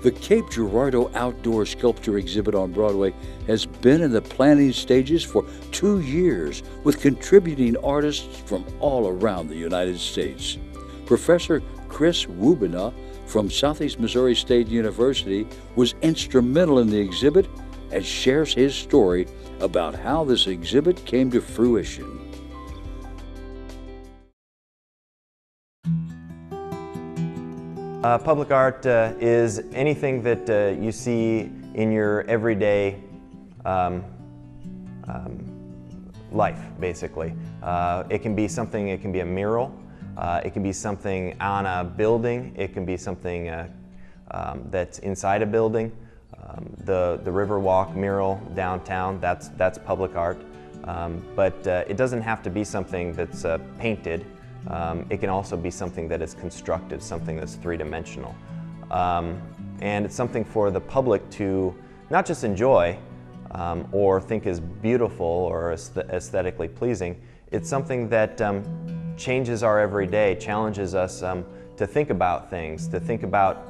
The Cape Girardeau Outdoor Sculpture exhibit on Broadway has been in the planning stages for 2 years with contributing artists from all around the United States. Professor Chris Wubina from Southeast Missouri State University was instrumental in the exhibit and shares his story about how this exhibit came to fruition. Public art is anything that you see in your everyday life, basically. It can be something, it can be a mural, it can be something on a building, it can be something that's inside a building. The Riverwalk mural downtown, that's public art. But it doesn't have to be something that's painted. It can also be something that is constructed, something that's three-dimensional. And it's something for the public to not just enjoy or think is beautiful or aesthetically pleasing. It's something that changes our everyday, challenges us to think about things, to think about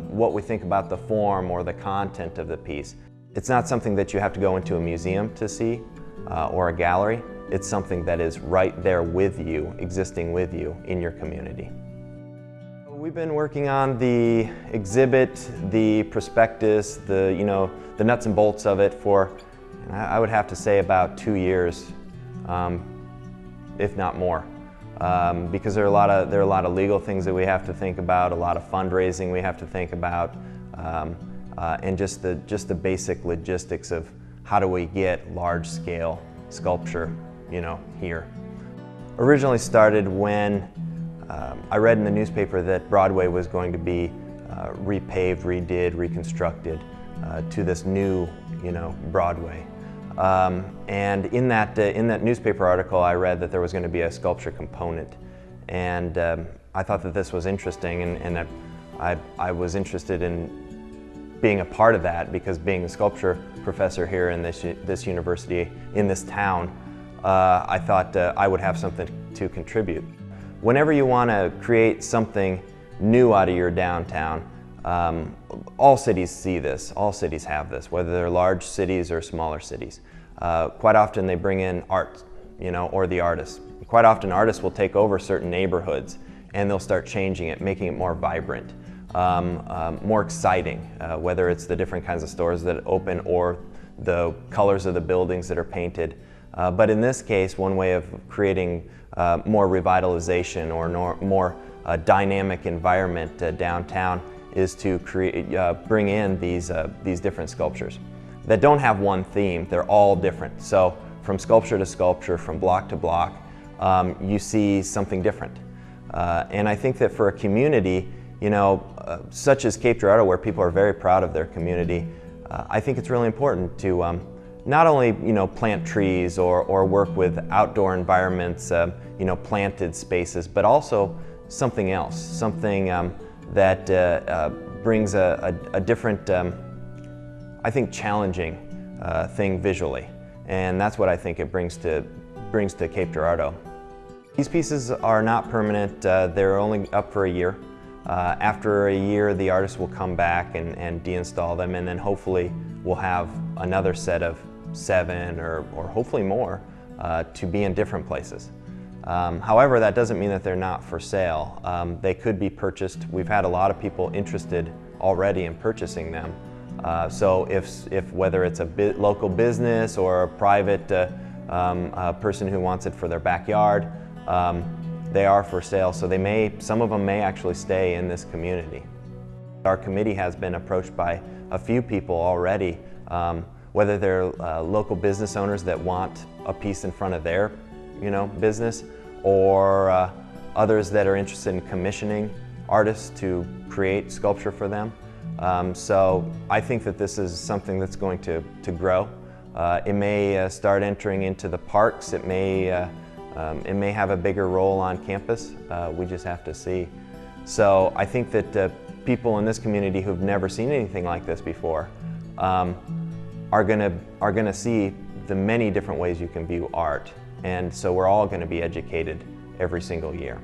what we think about the form or the content of the piece. It's not something that you have to go into a museum to see or a gallery. It's something that is right there with you, existing with you in your community. We've been working on the exhibit, the prospectus, the nuts and bolts of it for, I would have to say, about 2 years, if not more. Because there are a lot of legal things that we have to think about, a lot of fundraising we have to think about, and just the basic logistics of how do we get large-scale sculpture, here. Originally started when I read in the newspaper that Broadway was going to be repaved, redid, reconstructed to this new, Broadway. And in that newspaper article, I read that there was going to be a sculpture component, and I thought that this was interesting, and I was interested in being a part of that because being a sculpture professor here in this university in this town, I thought I would have something to contribute. Whenever you want to create something new out of your downtown, all cities see this, all cities have this, whether they're large cities or smaller cities. Quite often they bring in art, or the artists. Quite often artists will take over certain neighborhoods and they'll start changing it, making it more vibrant, more exciting, whether it's the different kinds of stores that open or the colors of the buildings that are painted. But in this case, one way of creating more revitalization or more dynamic environment downtown is to bring in these different sculptures that don't have one theme. They're all different. So from sculpture to sculpture, from block to block, you see something different. And I think that for a community, such as Cape Girardeau, where people are very proud of their community, I think it's really important to not only plant trees or work with outdoor environments, planted spaces, but also something else, something that brings a different, I think, challenging thing visually, and that's what I think it brings to Cape Girardeau. These pieces are not permanent; they're only up for a year. After a year, the artist will come back and deinstall them, and then hopefully we'll have another set of 7 or hopefully more to be in different places. However, that doesn't mean that they're not for sale. They could be purchased. We've had a lot of people interested already in purchasing them. So if whether it's a local business or a private person who wants it for their backyard, they are for sale. So some of them may actually stay in this community. Our committee has been approached by a few people already, whether they're local business owners that want a piece in front of their business, or others that are interested in commissioning artists to create sculpture for them. So I think that this is something that's going to grow. It may start entering into the parks. It may have a bigger role on campus. We just have to see. So I think that people in this community who've never seen anything like this before are gonna see the many different ways you can view art. And so we're all going to be educated every single year.